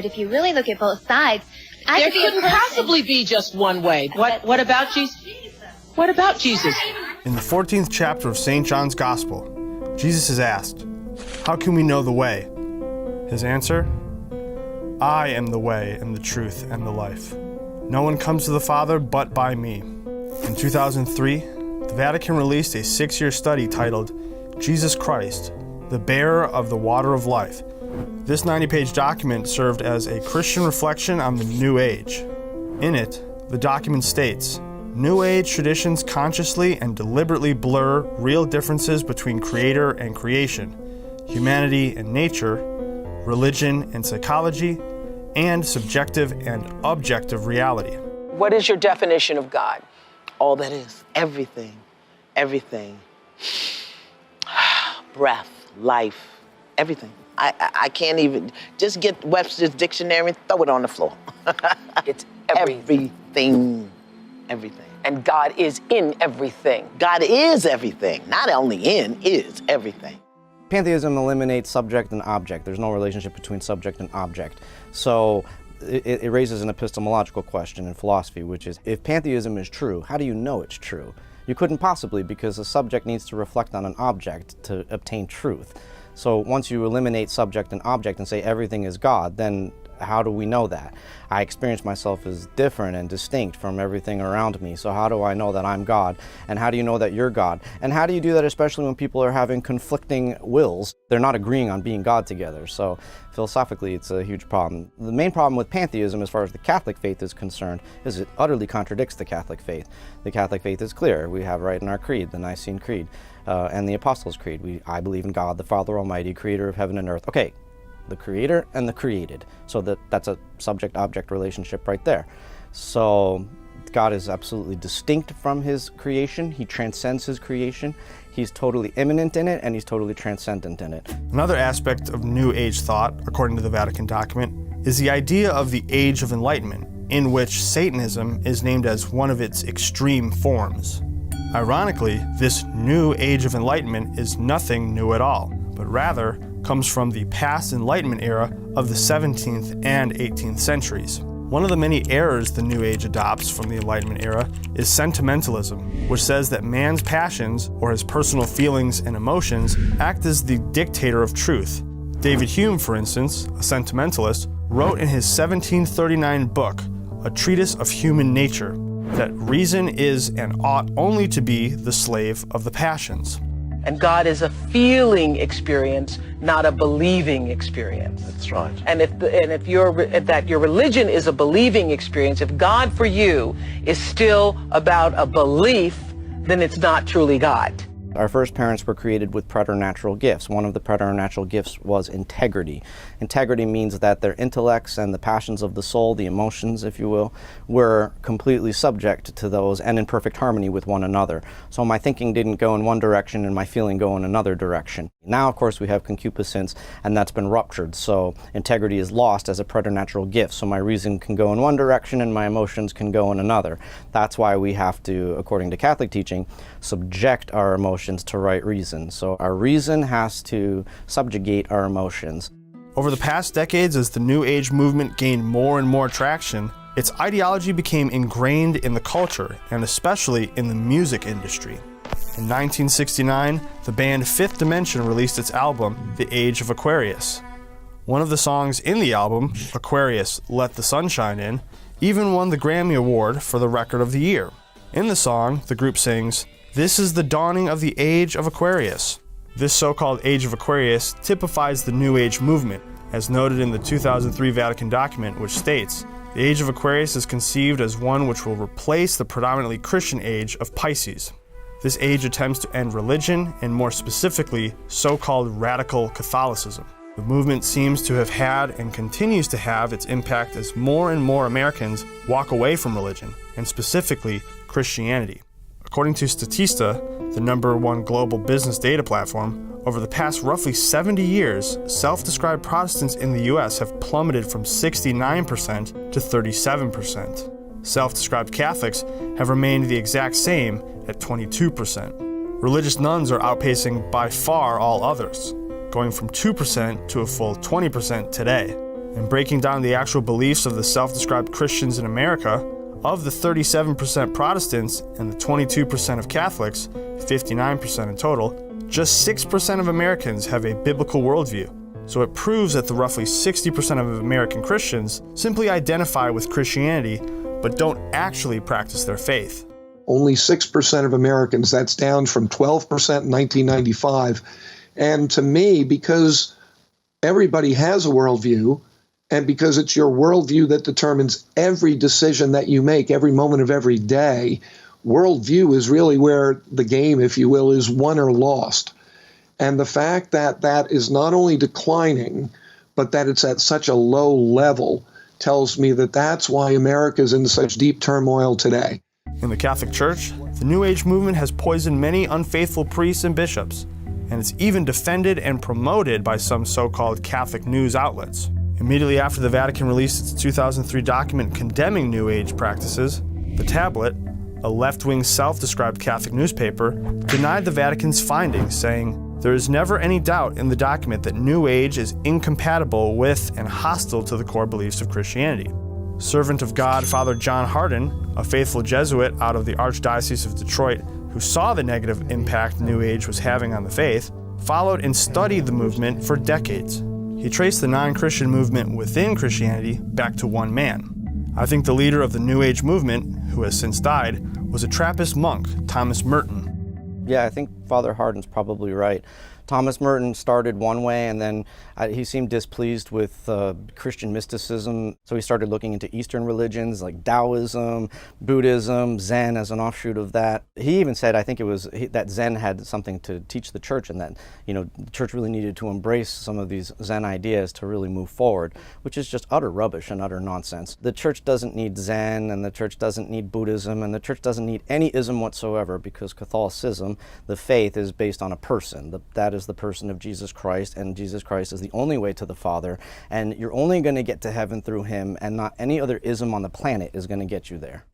but if you really look at both sides, there couldn't possibly be just one way. What about Jesus? What about Jesus? In the 14th chapter of St. John's Gospel, Jesus is asked, "How can we know the way?" His answer, "I am the way and the truth and the life. No one comes to the Father but by me." In 2003, the Vatican released a 6-year study titled Jesus Christ, the Bearer of the Water of Life. This 90-page document served as a Christian reflection on the New Age. In it, the document states, New Age traditions consciously and deliberately blur real differences between creator and creation, humanity and nature, religion and psychology, and subjective and objective reality. What is your definition of God? All that is, everything, everything. Breath, life, everything. I can't even, just get Webster's dictionary and throw it on the floor. It's everything, everything. And God is in everything. God is everything, not only in, is everything. Pantheism eliminates subject and object. There's no relationship between subject and object. So it raises an epistemological question in philosophy, which is, if pantheism is true, how do you know it's true? You couldn't possibly, because a subject needs to reflect on an object to obtain truth. So once you eliminate subject and object and say everything is God, then how do we know that? I experience myself as different and distinct from everything around me. So how do I know that I'm God? And how do you know that you're God? And how do you do that, especially when people are having conflicting wills? They're not agreeing on being God together. So philosophically, it's a huge problem. The main problem with pantheism, as far as the Catholic faith is concerned, is it utterly contradicts the Catholic faith. The Catholic faith is clear. We have right in our creed, the Nicene Creed, and the Apostles' Creed. I believe in God, the Father Almighty, creator of heaven and earth. Okay. The creator and the created. So that's a subject-object relationship right there. So God is absolutely distinct from his creation. He transcends his creation. He's totally immanent in it, and he's totally transcendent in it. Another aspect of New Age thought, according to the Vatican document, is the idea of the Age of Enlightenment, in which Satanism is named as one of its extreme forms. Ironically, this New Age of Enlightenment is nothing new at all, but rather comes from the past Enlightenment era of the 17th and 18th centuries. One of the many errors the New Age adopts from the Enlightenment era is sentimentalism, which says that man's passions, or his personal feelings and emotions, act as the dictator of truth. David Hume, for instance, a sentimentalist, wrote in his 1739 book, A Treatise of Human Nature, that reason is and ought only to be the slave of the passions. And God is a feeling experience, not a believing experience. That's right. And if your religion is a believing experience, if God for you is still about a belief, then it's not truly God. Our first parents were created with preternatural gifts. One of the preternatural gifts was integrity. Integrity means that their intellects and the passions of the soul, the emotions, if you will, were completely subject to those and in perfect harmony with one another. So my thinking didn't go in one direction and my feeling go in another direction. Now, of course, we have concupiscence, and that's been ruptured. So integrity is lost as a preternatural gift. So my reason can go in one direction and my emotions can go in another. That's why we have to, according to Catholic teaching, subject our emotions to right reason. So our reason has to subjugate our emotions. Over the past decades, as the New Age movement gained more and more traction, its ideology became ingrained in the culture, and especially in the music industry. In 1969, the band Fifth Dimension released its album, The Age of Aquarius. One of the songs in the album, Aquarius, Let the Sunshine In, even won the Grammy Award for the Record of the Year. In the song, the group sings, "This is the dawning of the Age of Aquarius." This so-called Age of Aquarius typifies the New Age movement, as noted in the 2003 Vatican document, which states, "The Age of Aquarius is conceived as one which will replace the predominantly Christian age of Pisces. This age attempts to end religion, and more specifically, so-called radical Catholicism. The movement seems to have had and continues to have its impact as more and more Americans walk away from religion, and specifically Christianity." According to Statista, the #1 global business data platform, over the past roughly 70 years, self-described Protestants in the US have plummeted from 69% to 37%. Self-described Catholics have remained the exact same at 22%. Religious nuns are outpacing by far all others, going from 2% to a full 20% today. And breaking down the actual beliefs of the self-described Christians in America, of the 37% Protestants and the 22% of Catholics, 59% in total, just 6% of Americans have a biblical worldview. So it proves that the roughly 60% of American Christians simply identify with Christianity, but don't actually practice their faith. Only 6% of Americans, that's down from 12% in 1995. And to me, because everybody has a worldview, and because it's your worldview that determines every decision that you make, every moment of every day, worldview is really where the game, if you will, is won or lost. And the fact that that is not only declining, but that it's at such a low level tells me that that's why America is in such deep turmoil today. In the Catholic Church, the New Age movement has poisoned many unfaithful priests and bishops, and it's even defended and promoted by some so-called Catholic news outlets. Immediately after the Vatican released its 2003 document condemning New Age practices, The Tablet, a left-wing self-described Catholic newspaper, denied the Vatican's findings, saying, "There is never any doubt in the document that New Age is incompatible with and hostile to the core beliefs of Christianity." Servant of God Father John Hardin, a faithful Jesuit out of the Archdiocese of Detroit who saw the negative impact New Age was having on the faith, followed and studied the movement for decades. He traced the non-Christian movement within Christianity back to one man. I think the leader of the New Age movement, who has since died, was a Trappist monk, Thomas Merton. Yeah, I think Father Hardin's probably right. Thomas Merton started one way, and then he seemed displeased with Christian mysticism, so he started looking into Eastern religions like Taoism, Buddhism, Zen as an offshoot of that. He even said, I think it was that Zen had something to teach the church, and that the church really needed to embrace some of these Zen ideas to really move forward, which is just utter rubbish and utter nonsense. The church doesn't need Zen, and the church doesn't need Buddhism, and the church doesn't need any ism whatsoever, because Catholicism, the faith, is based on a person. That is the person of Jesus Christ, and Jesus Christ is the only way to the Father, and you're only going to get to heaven through him, and not any other ism on the planet is going to get you there.